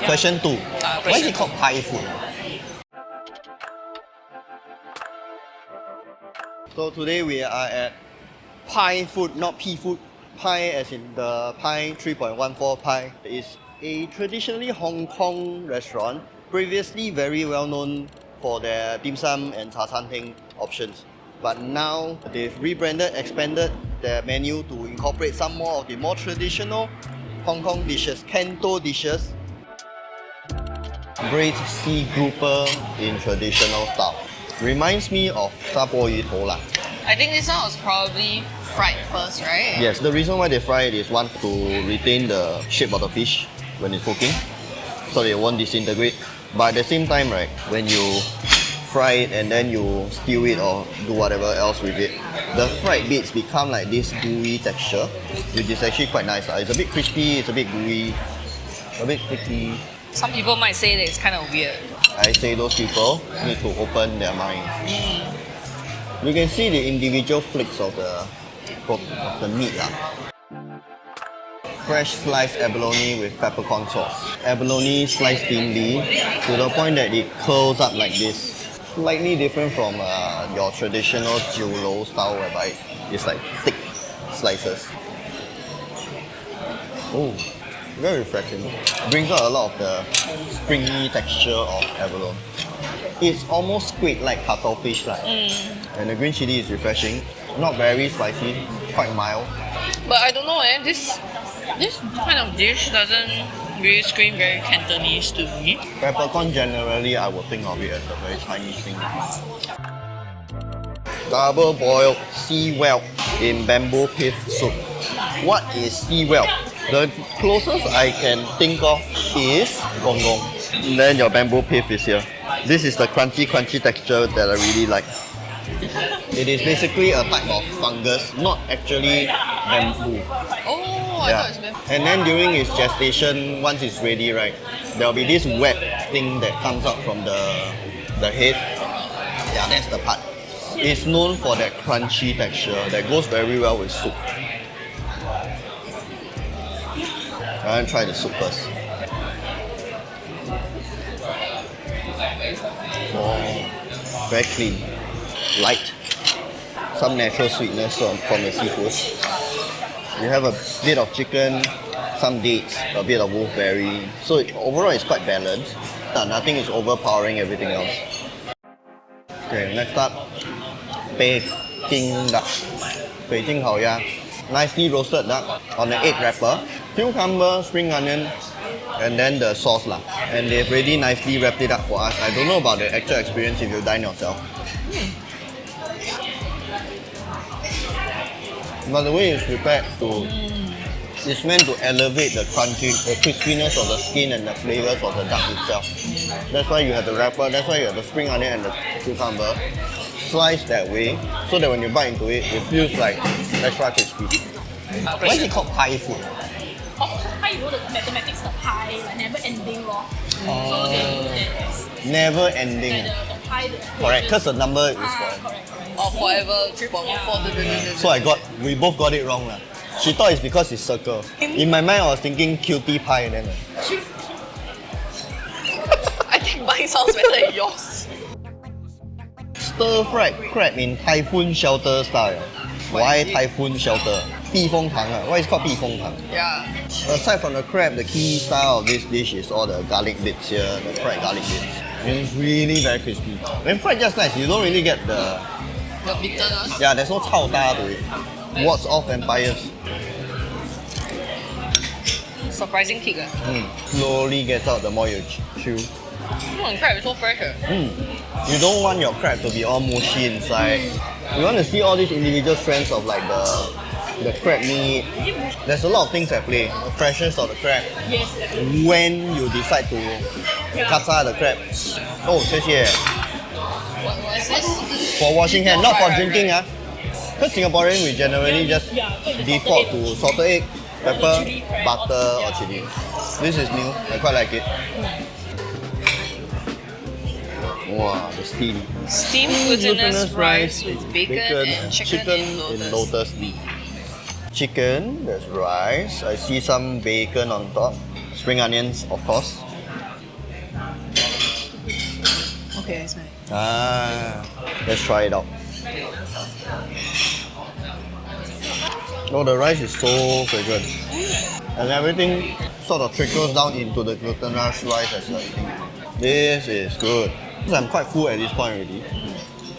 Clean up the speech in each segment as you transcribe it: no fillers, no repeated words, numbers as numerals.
Question 2. Why is it called Thai food? So today we are at Pie Food, not pea food. Pie as in the pie 3.14 pie. It's a traditionally Hong Kong restaurant, previously very well known for their dim sum and cha chan heng options. But now they've rebranded, expanded their menu to incorporate some more of the more traditional Hong Kong dishes, Canto dishes. Braised sea grouper in traditional style. Reminds me of 沙煲鱼头啦. I think this one was probably fried first, right? Yes, the reason why they fry it is one, to retain the shape of the fish when it's cooking, so they won't disintegrate. But at the same time, right, when you fry it and then you stew it or do whatever else with it, the fried bits become like this gooey texture, which is actually quite nice. It's a bit crispy, it's a bit gooey, a bit sticky. Some people might say that it's kind of weird. I say those people need to open their minds. You can see the individual flakes of the meat. Fresh sliced abalone with peppercorn sauce. Abalone sliced thinly to the point that it curls up like this. Slightly different from your traditional jiu style whereby it's like thick slices. Oh, very refreshing. Brings out a lot of the springy texture of abalone. It's almost squid-like cuttlefish like. And the green chili is refreshing. Not very spicy, quite mild. But I don't know, this kind of dish doesn't really scream very Cantonese to me. Peppercorn generally, I would think of it as a very Chinese thing. Double boiled sea whelk in bamboo pith soup. What is sea whelk? The closest I can think of is gong gong. Then your bamboo pith is here. This is the crunchy texture that I really like. It is basically a type of fungus, not actually bamboo. Oh, I thought it's bamboo. And then during its gestation, once it's ready, right, there'll be this wet thing that comes out from the head. Yeah, that's the part. It's known for that crunchy texture that goes very well with soup. I'm gonna try the soup first. Oh, very clean, light, some natural sweetness from the seafood. You have a bit of chicken, some dates, a bit of wolfberry. So overall it's quite balanced. Nothing is overpowering everything else. Okay, next up, Peking duck. Beijing Hao Ya. Nicely roasted duck on an egg wrapper. Cucumber, spring onion, and then the sauce lah. And they've really nicely wrapped it up for us. I don't know about the actual experience if you dine yourself. But the way it's prepared it's meant to elevate the crispiness of the skin and the flavors of the duck itself. That's why you have the wrapper, that's why you have the spring onion and the cucumber sliced that way, so that when you bite into it, it feels like extra crispy. Why is it called pie food? Pie, you know the mathematics, the pie, like never ending lor. So they use that as Never ending. the pie. Correct, because the number is Correct. Or forever 3.14. So we both got it wrong lah. She thought it's because it's circle. In my mind, I was thinking cutie pie and then. I think mine sounds better than yours. Stir-fried crab in Typhoon Shelter style. Why Typhoon Shelter? 避风塘 Why is it called 避风塘? Yeah. Aside from the crab, the key style of this dish is all the garlic bits here, the fried garlic bits. And it's really very crispy. When fried just nice, you don't really get the bitterness. yeah, there's no chao da to it. Wards off vampires. Surprising kick. Slowly gets out the more you chew. Crab is so fresh. You don't want your crab to be all mushy inside. You want to see all these individual strands of like the crab meat. There's a lot of things at play. The freshness of the crab. Yes. When you decide to kata the crab. Oh, 谢谢. What is this? For washing hand, not for drinking. Because Singaporean, we generally just default to salted egg, pepper, butter or chili. This is new. I quite like it. Wow, the steam. Steamed glutinous rice with bacon and chicken in lotus leaf. Chicken, there's rice. I see some bacon on top. Spring onions, of course. Okay, I smell it. Let's try it out. Oh, the rice is so fragrant. And everything sort of trickles down into the glutinous rice as you're eating. This is good. I'm quite full at this point already.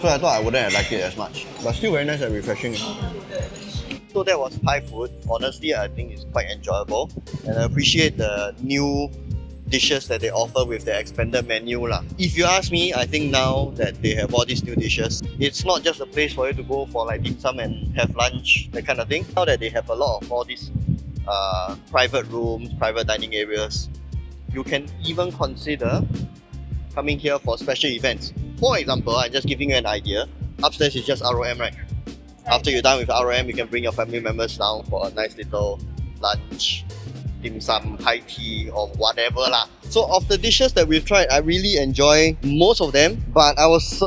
So I thought I wouldn't have liked it as much. But still very nice and refreshing. So that was Thai food. Honestly, I think it's quite enjoyable. And I appreciate the new dishes that they offer with their expanded menu lah. If you ask me, I think now that they have all these new dishes, it's not just a place for you to go for like dim sum and have lunch, that kind of thing. Now that they have a lot of all these private rooms, private dining areas, you can even consider coming here for special events. For example, I'm just giving you an idea. Upstairs is just ROM, right? After you're done with ROM, you can bring your family members down for a nice little lunch, dim sum, high tea, or whatever lah. So of the dishes that we've tried, I really enjoy most of them, but I was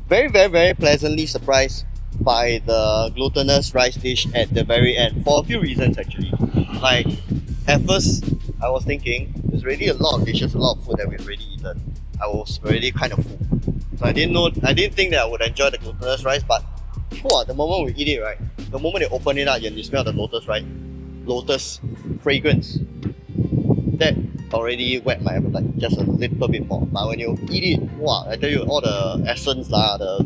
very, very, very pleasantly surprised by the glutinous rice dish at the very end for a few reasons actually. Like, at first, I was thinking there's already a lot of dishes, a lot of food that we've already eaten. I was already kind of full. So I didn't think that I would enjoy the glutinous rice, but the moment we eat it, right, the moment they open it up and you smell the lotus, right, lotus fragrance, that already whet my appetite just a little bit more. But when you eat it, I tell you, all the essence lah, the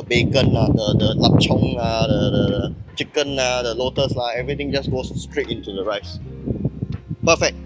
bacon lah, the lap chong lah, the chicken lah, the lotus lah, everything just goes straight into the rice. Perfect.